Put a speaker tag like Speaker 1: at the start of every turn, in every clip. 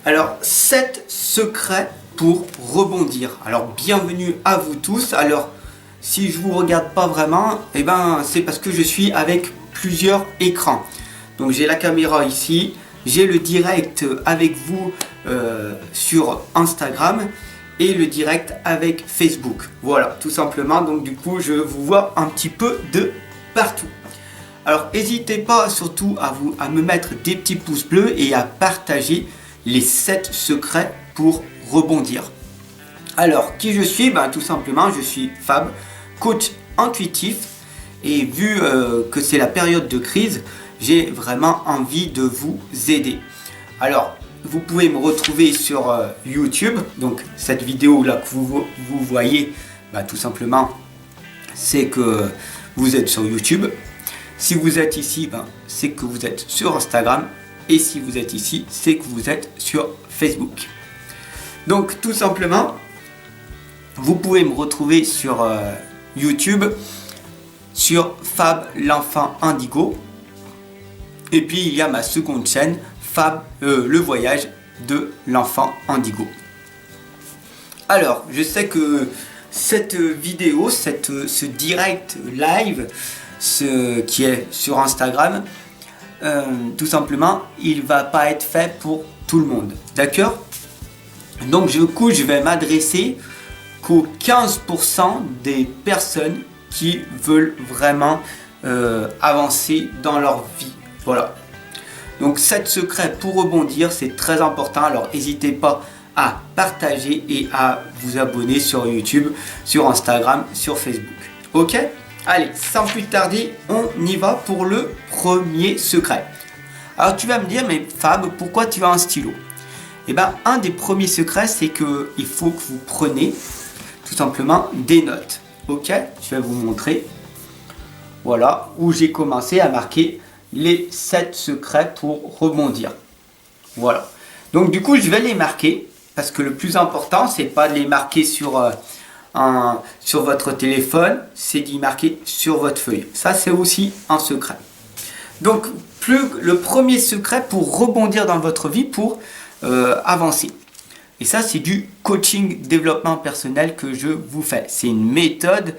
Speaker 1: Alors, 7 secrets pour rebondir. Alors, bienvenue à vous tous. Alors, si je vous regarde pas vraiment, c'est parce que je suis avec plusieurs écrans. Donc, j'ai la caméra ici, j'ai le direct avec vous sur Instagram et le direct avec Facebook. Voilà, tout simplement. Donc, du coup, je vous vois un petit peu de partout. Alors, n'hésitez pas surtout à me mettre des petits pouces bleus et à partager les 7 secrets pour rebondir. Alors, qui je suis? Tout simplement, je suis Fab, coach intuitif. Et vu que c'est la période de crise, j'ai vraiment envie de vous aider. Alors, vous pouvez me retrouver sur YouTube. Donc, cette vidéo-là que vous voyez, tout simplement, c'est que vous êtes sur YouTube. Si vous êtes ici, c'est que vous êtes sur Instagram. Et si vous êtes ici, c'est que vous êtes sur Facebook. Donc tout simplement, vous pouvez me retrouver sur YouTube, sur Fab l'enfant indigo. Et puis il y a ma seconde chaîne, Fab le voyage de l'enfant indigo. Alors, je sais que cette vidéo, ce direct live, qui est sur Instagram, tout simplement, il va pas être fait pour tout le monde, d'accord? Donc du coup, je vais m'adresser qu'aux 15% des personnes qui veulent vraiment avancer dans leur vie. Voilà. Donc 7 secrets pour rebondir, c'est très important. Alors n'hésitez pas à partager et à vous abonner sur YouTube, sur Instagram, sur Facebook. Ok? Allez, sans plus tarder, on y va pour le premier secret. Alors tu vas me dire, mais Fab, pourquoi tu as un stylo? Un des premiers secrets, c'est qu'il faut que vous preniez tout simplement des notes. Ok? Je vais vous montrer. Voilà, où j'ai commencé à marquer les 7 secrets pour rebondir. Voilà. Donc du coup, je vais les marquer, parce que le plus important, c'est pas de les marquer sur votre téléphone, c'est d'y marquer sur votre feuille. Ça, c'est aussi un secret. Donc, le premier secret pour rebondir dans votre vie, pour avancer. Et ça, c'est du coaching développement personnel que je vous fais. C'est une méthode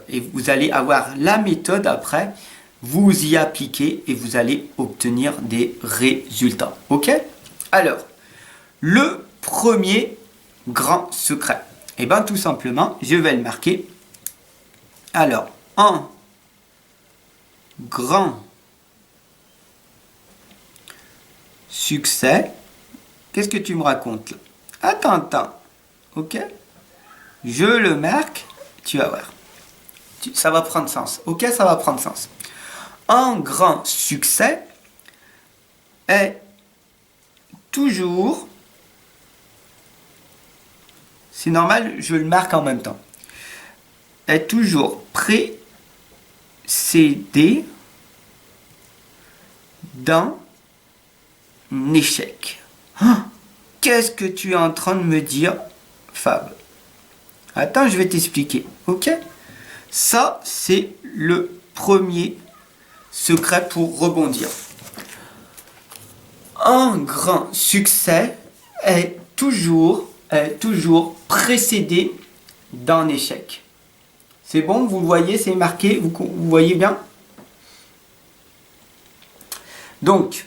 Speaker 1: et vous allez avoir la méthode après. Vous y appliquez et vous allez obtenir des résultats. Ok? Alors, le premier grand secret. Tout simplement, je vais le marquer. Alors, un grand succès. Qu'est-ce que tu me racontes là? Attends. Ok? Je le marque. Tu vas voir. Ça va prendre sens. Ok? Ça va prendre sens. Un grand succès est toujours... C'est normal, je le marque en même temps. Est toujours précédé d'un échec. Qu'est-ce que tu es en train de me dire, Fab? Attends, je vais t'expliquer. Ok? Ça, c'est le premier secret pour rebondir. Un grand succès est toujours précédé d'un échec. C'est bon, vous le voyez, c'est marqué, vous voyez bien? Donc,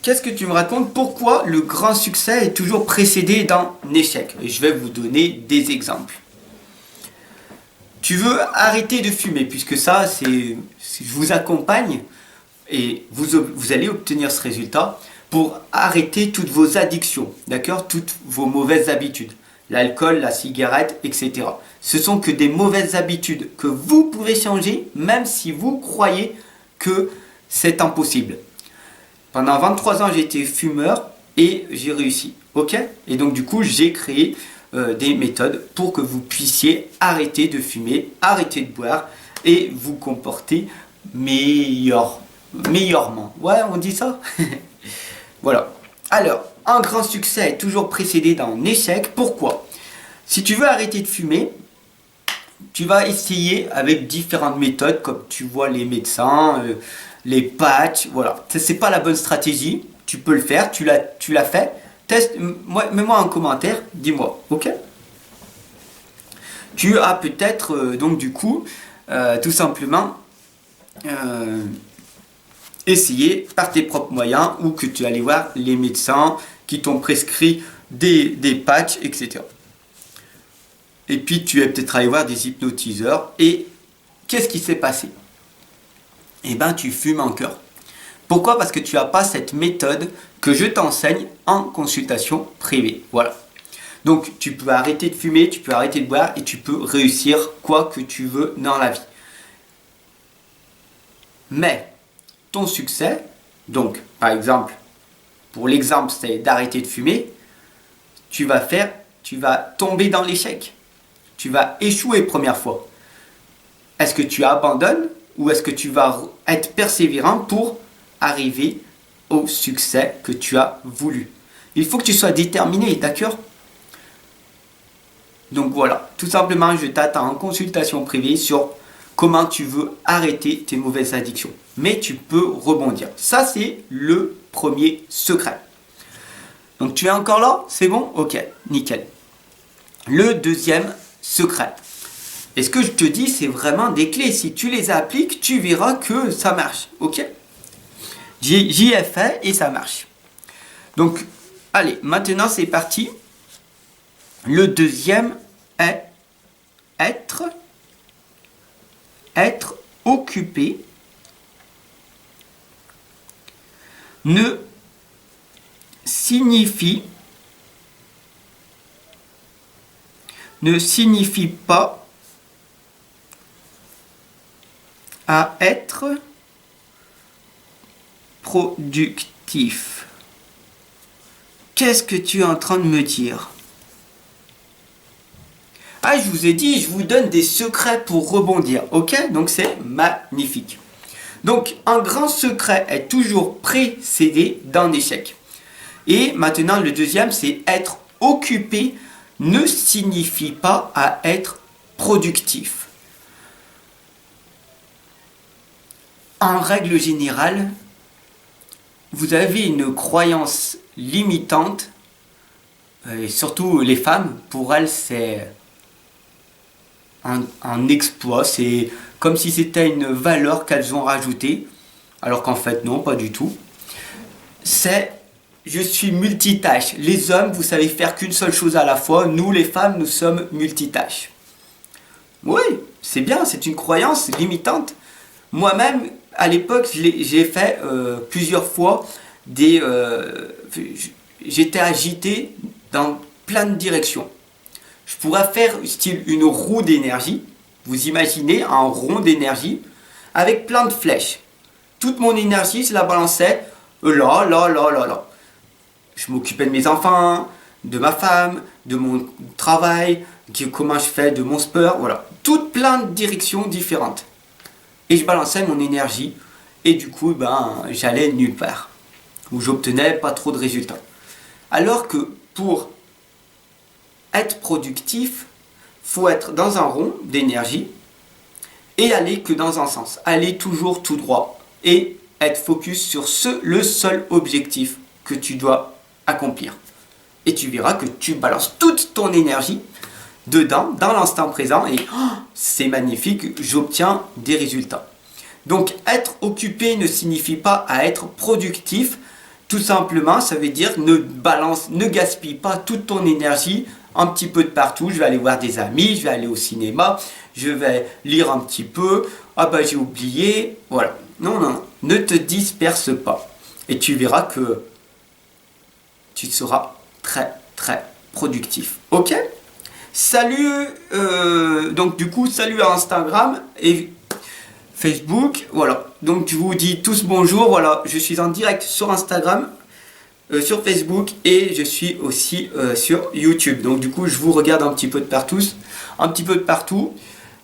Speaker 1: qu'est-ce que tu me racontes? Pourquoi le grand succès est toujours précédé d'un échec? Et je vais vous donner des exemples. Tu veux arrêter de fumer, puisque ça, je vous accompagne et vous allez obtenir ce résultat pour arrêter toutes vos addictions, d'accord? Toutes vos mauvaises habitudes, l'alcool, la cigarette, etc. Ce sont que des mauvaises habitudes que vous pouvez changer, même si vous croyez que c'est impossible. Pendant 23 ans, j'ai été fumeur et j'ai réussi, ok? Et donc du coup, j'ai créé des méthodes pour que vous puissiez arrêter de fumer, arrêter de boire et vous comporter meilleurement. Ouais, on dit ça. Voilà. Alors, un grand succès est toujours précédé d'un échec. Pourquoi? Si tu veux arrêter de fumer, tu vas essayer avec différentes méthodes, comme tu vois les médecins, les patchs, voilà. C'est pas la bonne stratégie. Tu peux le faire, tu l'as fait. Teste, mets-moi un commentaire, dis-moi, ok? Tu as peut-être, donc du coup, tout simplement, essayé par tes propres moyens ou que tu allais voir les médecins qui t'ont prescrit des patchs, etc. Et puis tu es peut-être allé voir des hypnotiseurs et qu'est-ce qui s'est passé? Eh bien, tu fumes encore. Pourquoi? Parce que tu n'as pas cette méthode que je t'enseigne en consultation privée. Voilà. Donc, tu peux arrêter de fumer, tu peux arrêter de boire et tu peux réussir quoi que tu veux dans la vie. Mais, ton succès, donc, par exemple, pour l'exemple, c'est d'arrêter de fumer, tu vas tomber dans l'échec. Tu vas échouer première fois. Est-ce que tu abandonnes ou est-ce que tu vas être persévérant pour arriver au succès que tu as voulu? Il faut que tu sois déterminé, d'accord? Donc voilà, tout simplement, je t'attends en consultation privée sur comment tu veux arrêter tes mauvaises addictions. Mais tu peux rebondir. Ça, c'est le premier secret. Donc tu es encore là? C'est bon? Ok, nickel. Le deuxième secret. Et ce que je te dis, c'est vraiment des clés. Si tu les appliques, tu verras que ça marche. Ok? J'y ai fait et ça marche. Donc, allez, maintenant c'est parti. Le deuxième est être occupé ne signifie pas à être productif. Qu'est-ce que tu es en train de me dire? Ah, je vous ai dit, je vous donne des secrets pour rebondir, ok? Donc c'est magnifique. Donc un grand secret est toujours précédé d'un échec. Et maintenant le deuxième, c'est être occupé ne signifie pas à être productif. En règle générale, vous avez une croyance limitante, et surtout les femmes, pour elles c'est un exploit, c'est comme si c'était une valeur qu'elles ont rajoutée, alors qu'en fait non, pas du tout. C'est je suis multitâche. Les hommes, vous savez faire qu'une seule chose à la fois, nous les femmes, nous sommes multitâches. Oui, c'est bien, c'est une croyance limitante. Moi-même, à l'époque, j'ai fait plusieurs fois j'étais agité dans plein de directions. Je pourrais faire style une roue d'énergie. Vous imaginez un rond d'énergie avec plein de flèches. Toute mon énergie, je la balançais là, là, là, là, là. Je m'occupais de mes enfants, de ma femme, de mon travail, comment je fais, de mon sport, voilà. Toutes plein de directions différentes. Et je balançais mon énergie et du coup, j'allais nulle part. Où j'obtenais pas trop de résultats. Alors que pour être productif, faut être dans un rond d'énergie et aller que dans un sens. Aller toujours tout droit et être focus sur le seul objectif que tu dois accomplir. Et tu verras que tu balances toute ton énergie dedans, dans l'instant présent et c'est magnifique, j'obtiens des résultats. Donc être occupé ne signifie pas à être productif. Tout simplement, ça veut dire ne gaspille pas toute ton énergie un petit peu de partout. Je vais aller voir des amis, je vais aller au cinéma, je vais lire un petit peu. Ah bah j'ai oublié, voilà. Non, non, ne te disperse pas. Et tu verras que tu seras très très productif. Ok? Salut, donc du coup, salut à Instagram et Facebook, voilà. Donc je vous dis tous bonjour, voilà. Je suis en direct sur Instagram, sur Facebook et je suis aussi sur YouTube. Donc du coup, je vous regarde un petit peu de partout,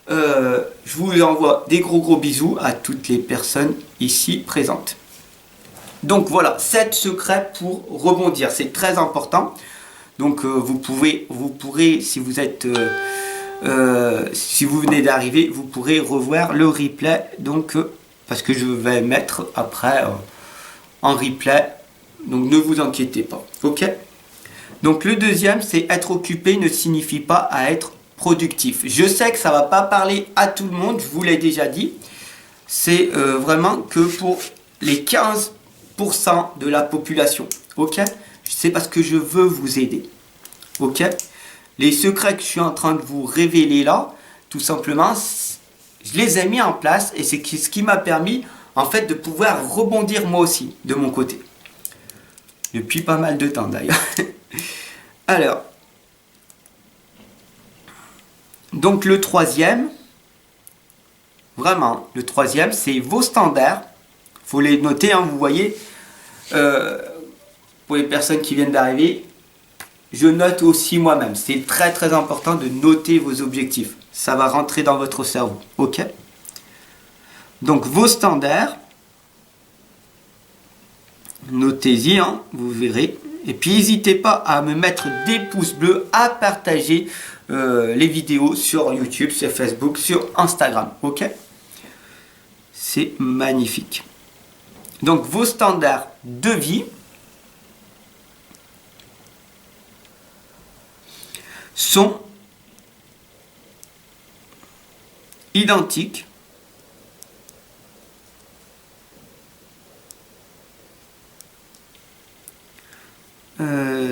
Speaker 1: je vous envoie des gros bisous à toutes les personnes ici présentes. Donc voilà, 7 secrets pour rebondir, c'est très important. Donc vous pourrez, si vous êtes, si vous venez d'arriver, vous pourrez revoir le replay. Donc parce que je vais mettre après en replay Donc ne vous inquiétez pas. Ok? Donc le deuxième, c'est être occupé ne signifie pas à être productif. Je sais que ça ne va pas parler à tout le monde, je vous l'ai déjà dit. C'est vraiment que pour les 15% de la population. Ok? C'est parce que je veux vous aider. Ok? Les secrets que je suis en train de vous révéler là, tout simplement, je les ai mis en place et c'est ce qui m'a permis en fait de pouvoir rebondir moi aussi de mon côté. Depuis pas mal de temps d'ailleurs. Alors, donc le troisième, vraiment, le troisième, c'est vos standards. Il faut les noter, hein, vous voyez. Pour les personnes qui viennent d'arriver, je note aussi moi-même. C'est très très important de noter vos objectifs. Ça va rentrer dans votre cerveau. Ok? Donc vos standards, notez-y, hein, vous verrez. Et puis n'hésitez pas à me mettre des pouces bleus, à partager les vidéos sur YouTube, sur Facebook, sur Instagram. Ok? C'est magnifique. Donc vos standards de vie sont identiques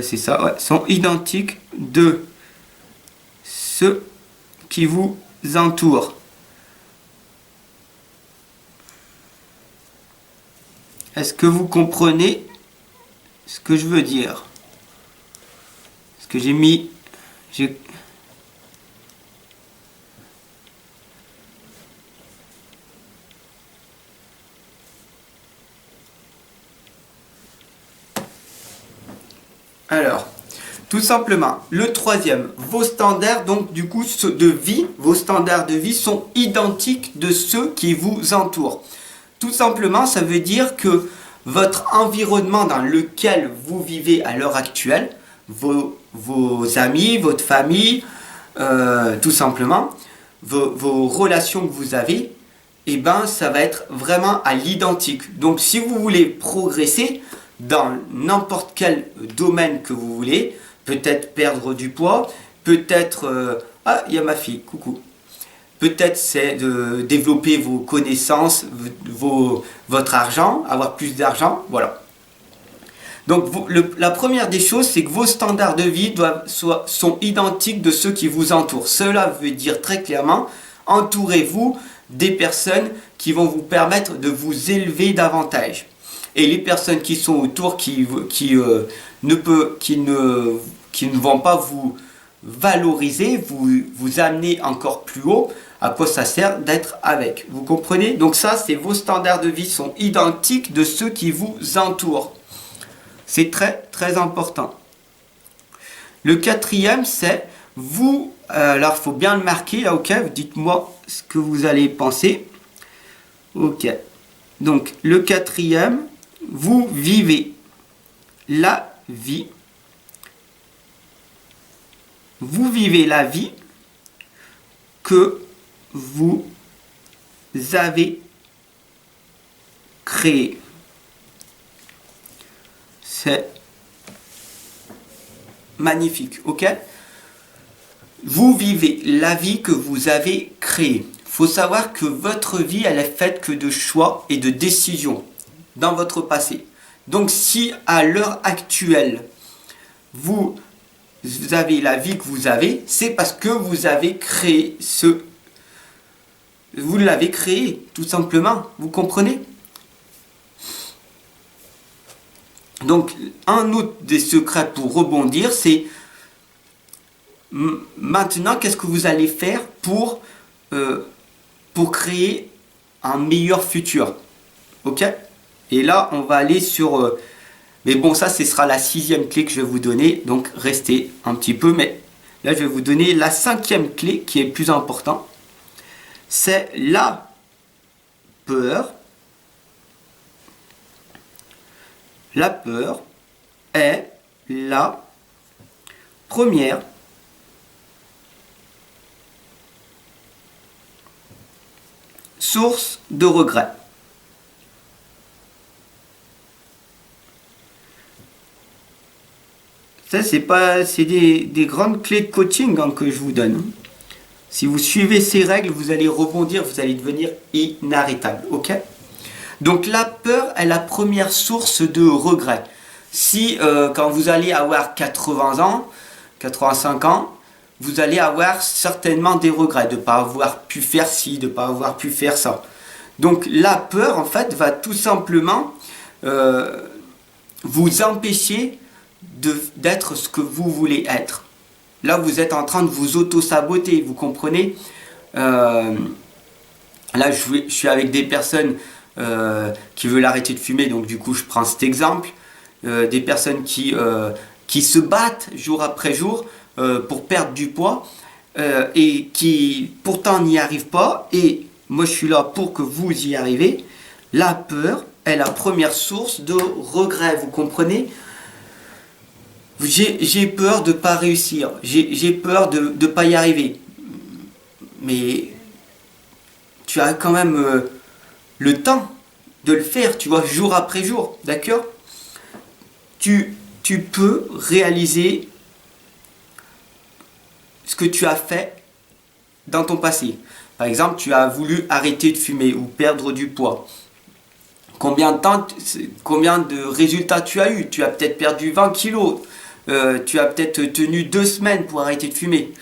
Speaker 1: c'est ça, ouais, sont identiques de ceux qui vous entourent. Est-ce que vous comprenez ce que je veux dire? Ce que j'ai mis... Alors, tout simplement, le troisième, vos standards donc du coup de vie, vos standards de vie sont identiques de ceux qui vous entourent. Tout simplement, ça veut dire que votre environnement dans lequel vous vivez à l'heure actuelle, vos amis, votre famille, tout simplement, vos relations que vous avez, eh ben, ça va être vraiment à l'identique. Donc si vous voulez progresser dans n'importe quel domaine que vous voulez, peut-être perdre du poids, peut-être... ah, il y a ma fille, coucou. Peut-être c'est de développer vos connaissances, votre argent, avoir plus d'argent, voilà. Donc la première des choses, c'est que vos standards de vie sont identiques de ceux qui vous entourent. Cela veut dire très clairement, entourez-vous des personnes qui vont vous permettre de vous élever davantage. Et les personnes qui sont autour, qui ne vont pas vous valoriser, vous amener encore plus haut, à quoi ça sert d'être avec. Vous comprenez? Donc ça, c'est vos standards de vie sont identiques de ceux qui vous entourent. C'est très très important. Le quatrième, c'est vous, alors il faut bien le marquer là, ok? Dites-moi ce que vous allez penser. Ok. Donc le quatrième, vous vivez la vie. Vous vivez la vie que vous avez créée. C'est magnifique, ok? Vous vivez la vie que vous avez créée. Il faut savoir que votre vie, elle est faite que de choix et de décisions dans votre passé. Donc si à l'heure actuelle, vous avez la vie que vous avez, c'est parce que vous avez créé vous l'avez créé, tout simplement. Vous comprenez? Donc, un autre des secrets pour rebondir, c'est maintenant, qu'est-ce que vous allez faire pour créer un meilleur futur? Ok? Et là, on va aller sur... mais bon, ça, ce sera la sixième clé que je vais vous donner. Donc, restez un petit peu. Mais là, je vais vous donner la cinquième clé qui est le plus important. C'est la peur. La peur est la première source de regret. Ça, c'est des grandes clés de coaching hein, que je vous donne. Si vous suivez ces règles, vous allez rebondir, vous allez devenir inarrêtable. Ok? Donc la peur est la première source de regret. Si quand vous allez avoir 80 ans, 85 ans, vous allez avoir certainement des regrets de ne pas avoir pu faire ci, de ne pas avoir pu faire ça. Donc la peur, en fait, va tout simplement vous empêcher d'être ce que vous voulez être. Là, vous êtes en train de vous auto-saboter, vous comprenez Là, je suis avec des personnes qui veulent arrêter de fumer, donc du coup, je prends cet exemple. Des personnes qui se battent jour après jour pour perdre du poids et qui pourtant n'y arrivent pas. Et moi, je suis là pour que vous y arrivez. La peur est la première source de regret, vous comprenez? J'ai peur de ne pas réussir, j'ai peur de ne pas y arriver. Mais tu as quand même le temps de le faire, tu vois, jour après jour, d'accord? Tu peux réaliser ce que tu as fait dans ton passé. Par exemple, tu as voulu arrêter de fumer ou perdre du poids. Combien de résultats tu as eu? Tu as peut-être perdu 20 kilos. Tu as peut-être tenu 2 semaines pour arrêter de fumer.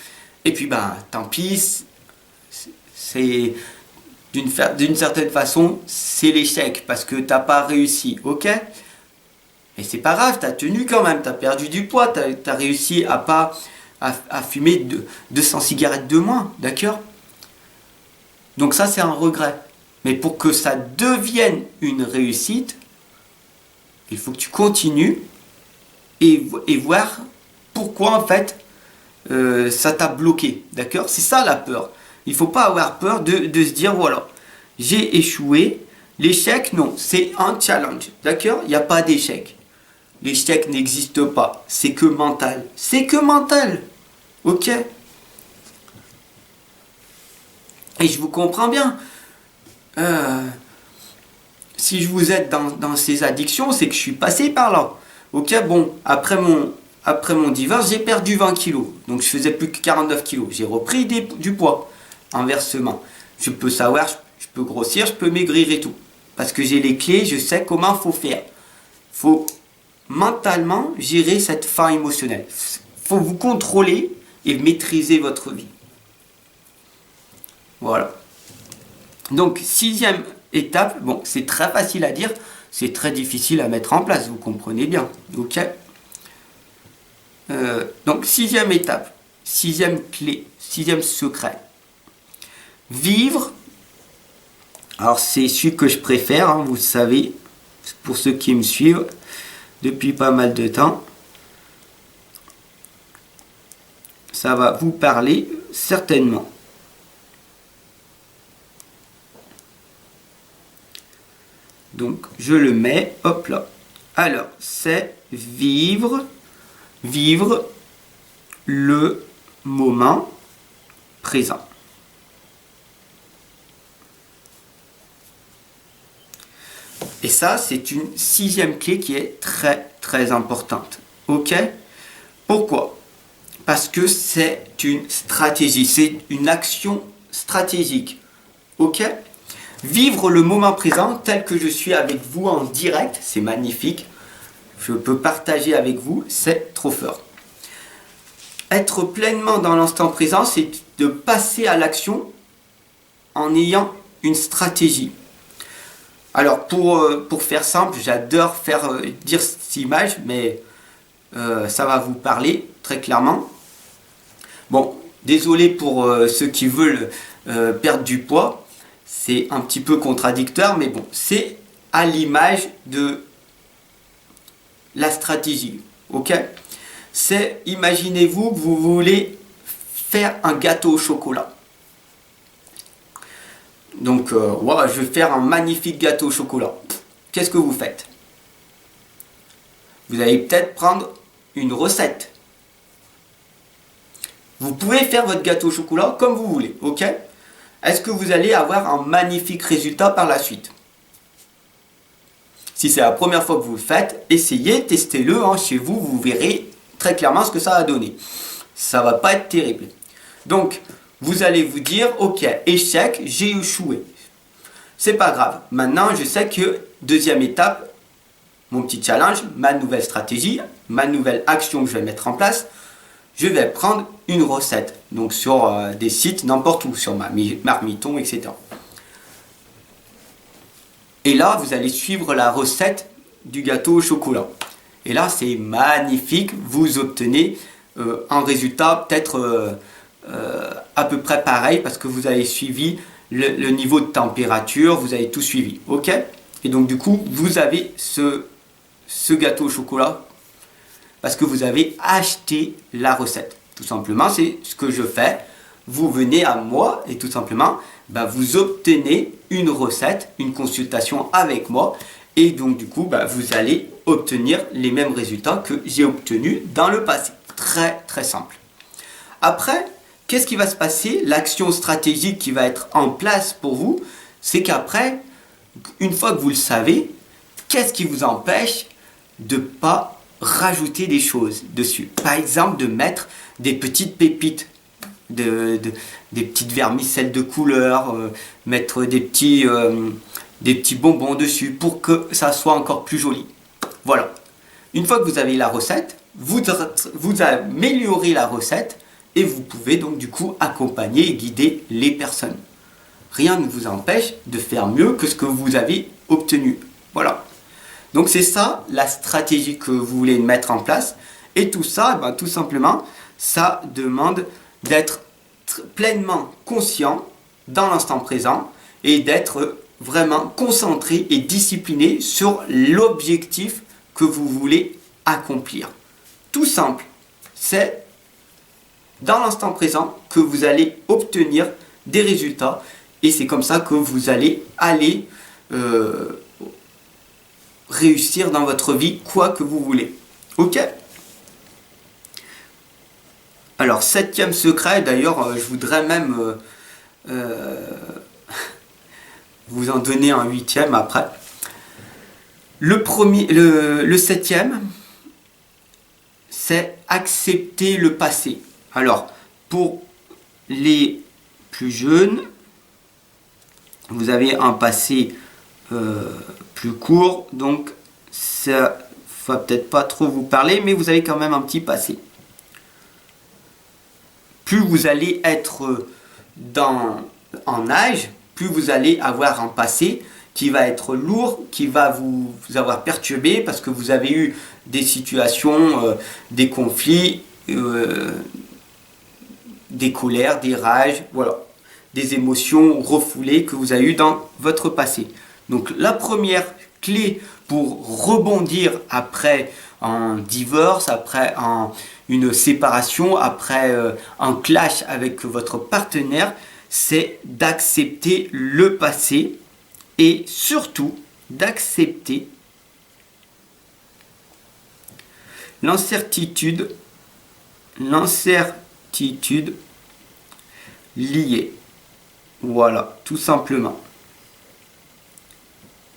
Speaker 1: Et puis, tant pis, c'est d'une certaine façon, c'est l'échec parce que tu n'as pas réussi, ok? Mais c'est pas grave, tu as tenu quand même, tu as perdu du poids, tu as réussi à fumer 200 cigarettes de moins, d'accord? Donc ça, c'est un regret. Mais pour que ça devienne une réussite, il faut que tu continues et voir pourquoi en fait ça t'a bloqué, d'accord? C'est ça la peur. Il ne faut pas avoir peur de se dire voilà, j'ai échoué. L'échec, non, c'est un challenge, d'accord? Il n'y a pas d'échec. L'échec n'existe pas, c'est que mental. C'est que mental, ok? Et je vous comprends bien. Si je vous aide dans ces addictions, c'est que je suis passé par là. Ok, bon, après mon divorce, j'ai perdu 20 kilos. Donc je faisais plus que 49 kilos. J'ai repris du poids. Inversement. Je peux savoir, je peux grossir, je peux maigrir et tout. Parce que j'ai les clés, je sais comment il faut faire. Il faut mentalement gérer cette faim émotionnelle. Il faut vous contrôler et maîtriser votre vie. Voilà. Donc, 6e étape, bon, c'est très facile à dire, c'est très difficile à mettre en place, vous comprenez bien. Ok. Donc, 6e étape, 6e clé, 6e secret. Vivre, alors c'est celui que je préfère, hein, vous le savez, pour ceux qui me suivent depuis pas mal de temps. Ça va vous parler certainement. Donc, je le mets, hop là. Alors, c'est vivre le moment présent. Et ça, c'est une 6e clé qui est très, très importante. Ok? Pourquoi? Parce que c'est une stratégie, c'est une action stratégique. Ok? Vivre le moment présent tel que je suis avec vous en direct, c'est magnifique. Je peux partager avec vous, c'est trop fort. Être pleinement dans l'instant présent, c'est de passer à l'action en ayant une stratégie. Alors pour faire simple, j'adore dire cette image, mais ça va vous parler très clairement. Bon, désolé pour ceux qui veulent perdre du poids. C'est un petit peu contradictoire, mais bon, c'est à l'image de la stratégie, ok? C'est, imaginez-vous que vous voulez faire un gâteau au chocolat. Donc, je vais faire un magnifique gâteau au chocolat. Qu'est-ce que vous faites? Vous allez peut-être prendre une recette. Vous pouvez faire votre gâteau au chocolat comme vous voulez, ok? Est-ce que vous allez avoir un magnifique résultat par la suite? Si c'est la première fois que vous le faites, essayez, testez-le chez vous, vous verrez très clairement ce que ça va donner. Ça va pas être terrible. Donc, vous allez vous dire, ok, échec, j'ai échoué. C'est pas grave. Maintenant, je sais que deuxième étape, mon petit challenge, ma nouvelle stratégie, ma nouvelle action que je vais mettre en place, je vais prendre une recette. Donc sur des sites, n'importe où, sur Marmiton, etc. Et là, vous allez suivre la recette du gâteau au chocolat. Et là, c'est magnifique. Vous obtenez un résultat peut-être à peu près pareil parce que vous avez suivi le niveau de température, vous avez tout suivi. Ok? Et donc du coup, vous avez ce gâteau au chocolat parce que vous avez acheté la recette. Tout simplement, c'est ce que je fais. Vous venez à moi et tout simplement, vous obtenez une recette, une consultation avec moi. Et donc du coup, vous allez obtenir les mêmes résultats que j'ai obtenus dans le passé. Très très simple. Après, qu'est-ce qui va se passer? L'action stratégique qui va être en place pour vous, c'est qu'après, une fois que vous le savez, qu'est-ce qui vous empêche de ne pas rajouter des choses dessus? Par exemple, de mettre des petites pépites, des petites vermicelles de couleur, mettre des petits bonbons dessus pour que ça soit encore plus joli. Voilà. Une fois que vous avez la recette, vous améliorez la recette et vous pouvez donc du coup accompagner et guider les personnes. Rien ne vous empêche de faire mieux que ce que vous avez obtenu. Voilà. Donc c'est ça la stratégie que vous voulez mettre en place. Et tout ça, tout simplement, ça demande d'être pleinement conscient dans l'instant présent et d'être vraiment concentré et discipliné sur l'objectif que vous voulez accomplir. Tout simple, c'est dans l'instant présent que vous allez obtenir des résultats et c'est comme ça que vous allez aller réussir dans votre vie quoi que vous voulez. Ok? Alors, septième secret, d'ailleurs, je voudrais même vous en donner un huitième après. Le septième, c'est accepter le passé. Alors, pour les plus jeunes, vous avez un passé plus court, donc ça va peut-être pas trop vous parler, mais vous avez quand même un petit passé. Plus vous allez être en âge, plus vous allez avoir un passé qui va être lourd, qui va vous avoir perturbé parce que vous avez eu des situations, des conflits, des colères, des rages, voilà, des émotions refoulées que vous avez eues dans votre passé. Donc la première clé pour rebondir après un divorce, après une séparation, après un clash avec votre partenaire, c'est d'accepter le passé et surtout d'accepter l'incertitude liée. Voilà, tout simplement,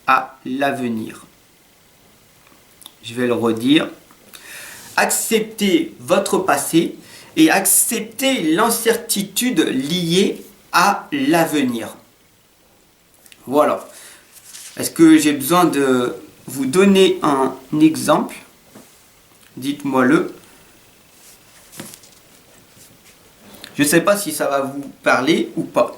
Speaker 1: à l'avenir. Je vais le redire. Acceptez votre passé et acceptez l'incertitude liée à l'avenir. Voilà. Est-ce que j'ai besoin de vous donner un exemple? Dites-moi-le. Je ne sais pas si ça va vous parler ou pas.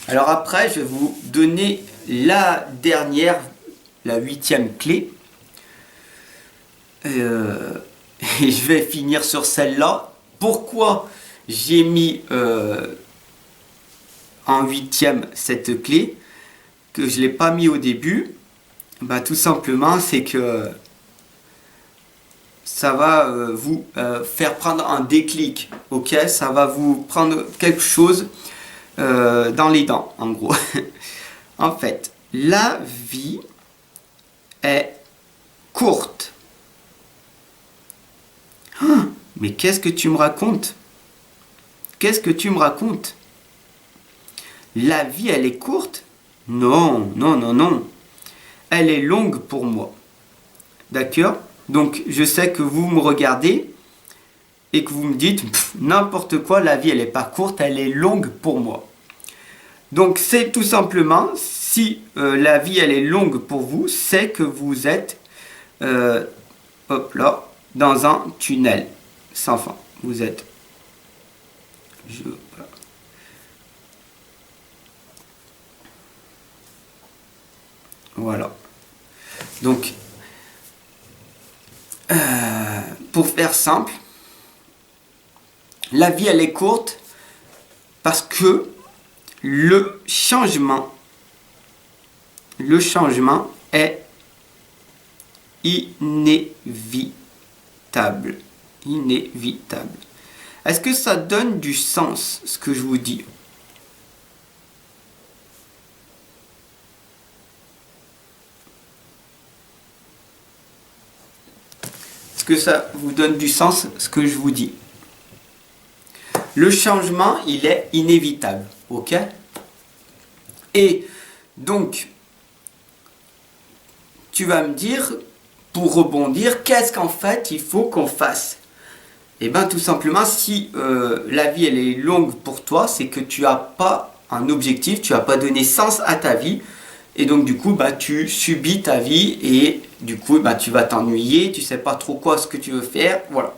Speaker 1: Alors après, je vais vous donner la dernière, la huitième clé. Et je vais finir sur celle-là. Pourquoi j'ai mis en huitième cette clé, que je ne l'ai pas mis au début? Tout simplement, c'est que ça va vous faire prendre un déclic. Ok, ça va vous prendre quelque chose dans les dents, en gros. En fait, la vie est courte. Mais qu'est-ce que tu me racontes? Qu'est-ce que tu me racontes? La vie, elle est courte? Non, non, non, non. Elle est longue pour moi. D'accord? Donc, je sais que vous me regardez et que vous me dites n'importe quoi, la vie, elle n'est pas courte, elle est longue pour moi. Donc, c'est tout simplement, si la vie, elle est longue pour vous, c'est que vous êtes, hop là, dans un tunnel sans fin. Vous êtes... Voilà. Donc, pour faire simple, la vie elle est courte parce que le changement est inévitable. Inévitable. Est-ce que ça donne du sens ce que je vous dis? Est-ce que ça vous donne du sens ce que je vous dis? Le changement, il est inévitable, ok? Et donc, tu vas me dire, pour rebondir, qu'est-ce qu'en fait il faut qu'on fasse? Eh bien, tout simplement, si la vie elle est longue pour toi, c'est que tu n'as pas un objectif, tu n'as pas donné sens à ta vie. Et donc, du coup, bah, tu subis ta vie et du coup, bah, tu vas t'ennuyer, tu sais pas trop quoi ce que tu veux faire. Voilà.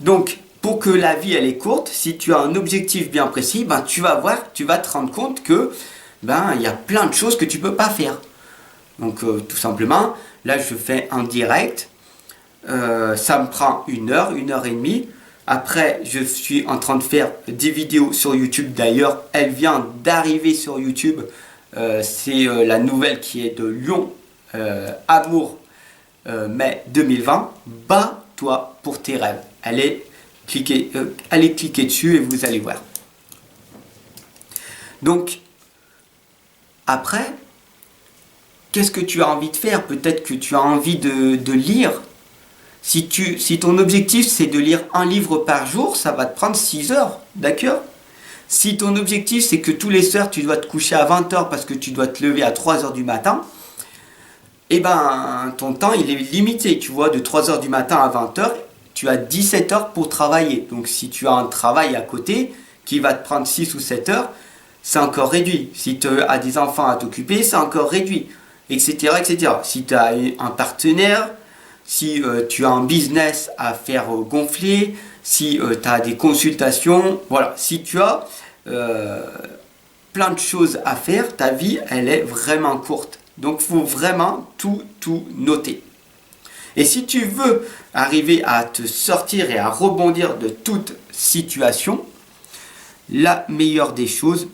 Speaker 1: Donc, pour que la vie elle est courte, si tu as un objectif bien précis, ben, tu vas voir, tu vas te rendre compte que ben, il y a plein de choses que tu peux pas faire. Donc tout simplement, là je fais un direct, ça me prend 1 heure, 1 heure et demie. Après, je suis en train de faire des vidéos sur YouTube. D'ailleurs, elle vient d'arriver sur YouTube. C'est la nouvelle qui est de Lyon, Amour, mai 2020. Bats-toi pour tes rêves. Allez cliquer dessus et vous allez voir. Donc, après, qu'est-ce que tu as envie de faire? Peut-être que tu as envie de lire. Si ton objectif c'est de lire un livre par jour, ça va te prendre 6 heures, d'accord? Si ton objectif c'est que tous les soirs tu dois te coucher à 20 heures parce que tu dois te lever à 3 heures du matin, eh ben ton temps il est limité, tu vois, de 3 heures du matin à 20 heures, tu as 17 heures pour travailler. Donc si tu as un travail à côté qui va te prendre 6 ou 7 heures, c'est encore réduit. Si tu as des enfants à t'occuper, c'est encore réduit, etc. etc. Si tu as un partenaire, si tu as un business à faire gonfler, si tu as des consultations, voilà, si tu as plein de choses à faire, ta vie, elle est vraiment courte. Donc, il faut vraiment tout noter. Et si tu veux arriver à te sortir et à rebondir de toute situation, la meilleure des choses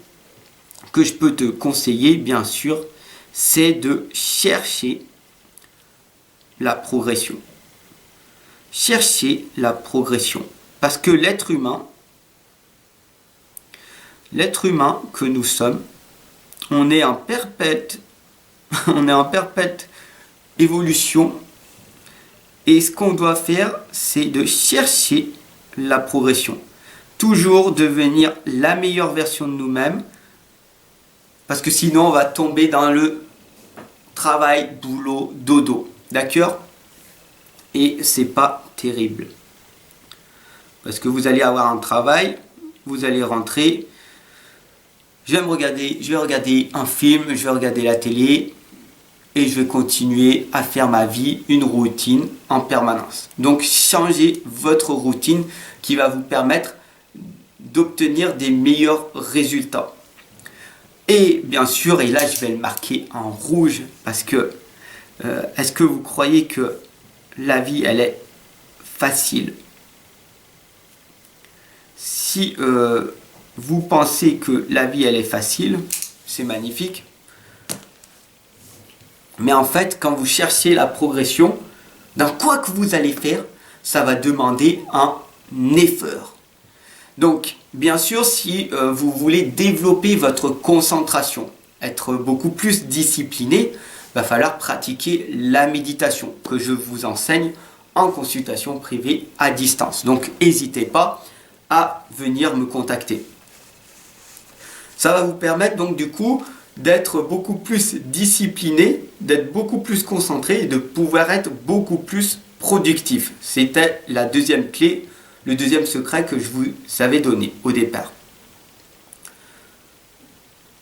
Speaker 1: que je peux te conseiller, bien sûr, c'est de chercher la progression. Cherchez la progression. Parce que l'être humain que nous sommes, on est en perpète évolution. Et ce qu'on doit faire, c'est de chercher la progression. Toujours devenir la meilleure version de nous-mêmes. Parce que sinon, on va tomber dans le travail, boulot, dodo. D'accord? Et c'est pas terrible. Parce que vous allez avoir un travail, vous allez rentrer, je vais regarder un film, je vais regarder la télé et je vais continuer à faire ma vie, une routine en permanence. Donc changez votre routine qui va vous permettre d'obtenir des meilleurs résultats. Et bien sûr, et là je vais le marquer en rouge parce que est-ce que vous croyez que la vie elle est facile? Si vous pensez que la vie elle est facile, c'est magnifique. Mais en fait, quand vous cherchez la progression, dans quoi que vous allez faire, ça va demander un effort. Donc, bien sûr, si vous voulez développer votre concentration, être beaucoup plus discipliné, il va falloir pratiquer la méditation que je vous enseigne en consultation privée à distance. Donc, n'hésitez pas à venir me contacter. Ça va vous permettre donc du coup d'être beaucoup plus discipliné, d'être beaucoup plus concentré et de pouvoir être beaucoup plus productif. C'était la deuxième clé, le deuxième secret que je vous avais donné au départ.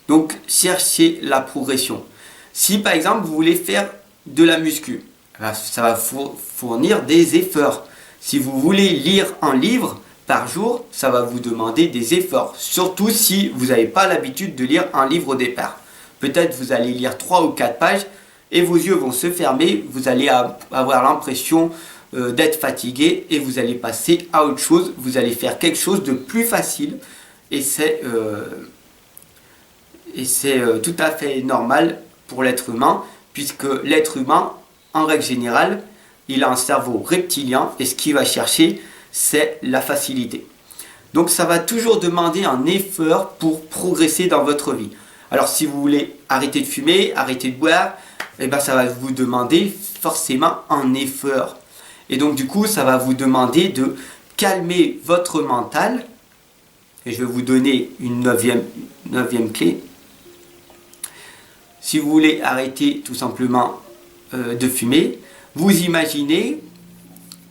Speaker 1: Donc, cherchez la progression. Si par exemple vous voulez faire de la muscu, ça va fournir des efforts. Si vous voulez lire un livre par jour, ça va vous demander des efforts. Surtout si vous n'avez pas l'habitude de lire un livre au départ. Peut-être vous allez lire 3 ou 4 pages et vos yeux vont se fermer. Vous allez avoir l'impression d'être fatigué et vous allez passer à autre chose. Vous allez faire quelque chose de plus facile et c'est tout à fait normal pour l'être humain, puisque l'être humain, en règle générale, il a un cerveau reptilien et ce qu'il va chercher, c'est la facilité. Donc ça va toujours demander un effort pour progresser dans votre vie. Alors si vous voulez arrêter de fumer, arrêter de boire, eh ben, ça va vous demander forcément un effort. Et donc du coup, ça va vous demander de calmer votre mental. Et je vais vous donner une neuvième clé. Si vous voulez arrêter tout simplement de fumer, vous imaginez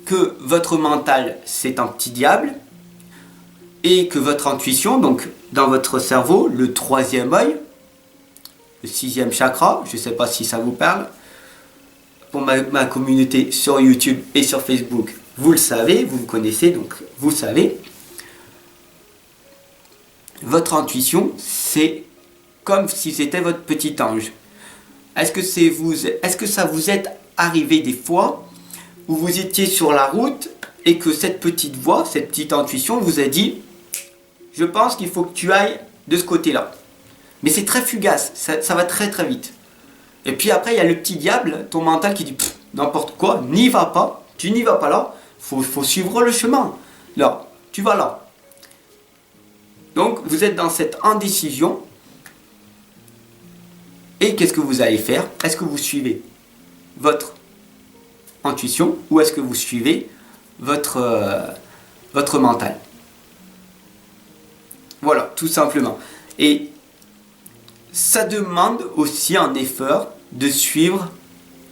Speaker 1: que votre mental c'est un petit diable et que votre intuition, donc dans votre cerveau, le troisième œil, le sixième chakra, je ne sais pas si ça vous parle, pour ma communauté sur YouTube et sur Facebook, vous le savez, vous me connaissez, donc vous savez, votre intuition c'est comme si c'était votre petit ange. Est-ce que ça vous est arrivé des fois où vous étiez sur la route et que cette petite voix, cette petite intuition vous a dit « Je pense qu'il faut que tu ailles de ce côté-là ». Mais c'est très fugace, ça va très très vite. Et puis après, il y a le petit diable, ton mental qui dit « N'importe quoi, n'y va pas, tu n'y vas pas là, faut suivre le chemin. Là, tu vas là. » Donc vous êtes dans cette indécision. Et qu'est-ce que vous allez faire? Est-ce que vous suivez votre intuition ou est-ce que vous suivez votre mental? Voilà, tout simplement. Et ça demande aussi un effort de suivre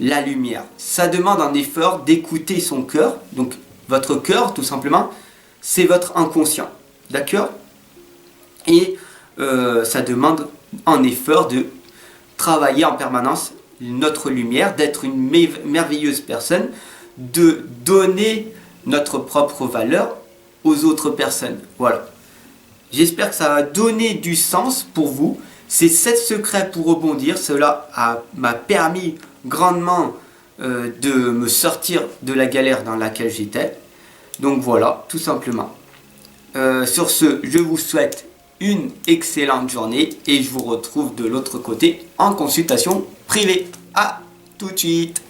Speaker 1: la lumière. Ça demande un effort d'écouter son cœur. Donc votre cœur, tout simplement, c'est votre inconscient. D'accord? Et ça demande un effort de travailler en permanence notre lumière, d'être une merveilleuse personne, de donner notre propre valeur aux autres personnes. Voilà. J'espère que ça va donner du sens pour vous. Ces 7 secrets pour rebondir, cela m'a permis grandement de me sortir de la galère dans laquelle j'étais. Donc voilà, tout simplement. Sur ce, je vous souhaite une excellente journée et je vous retrouve de l'autre côté en consultation privée. À tout de suite.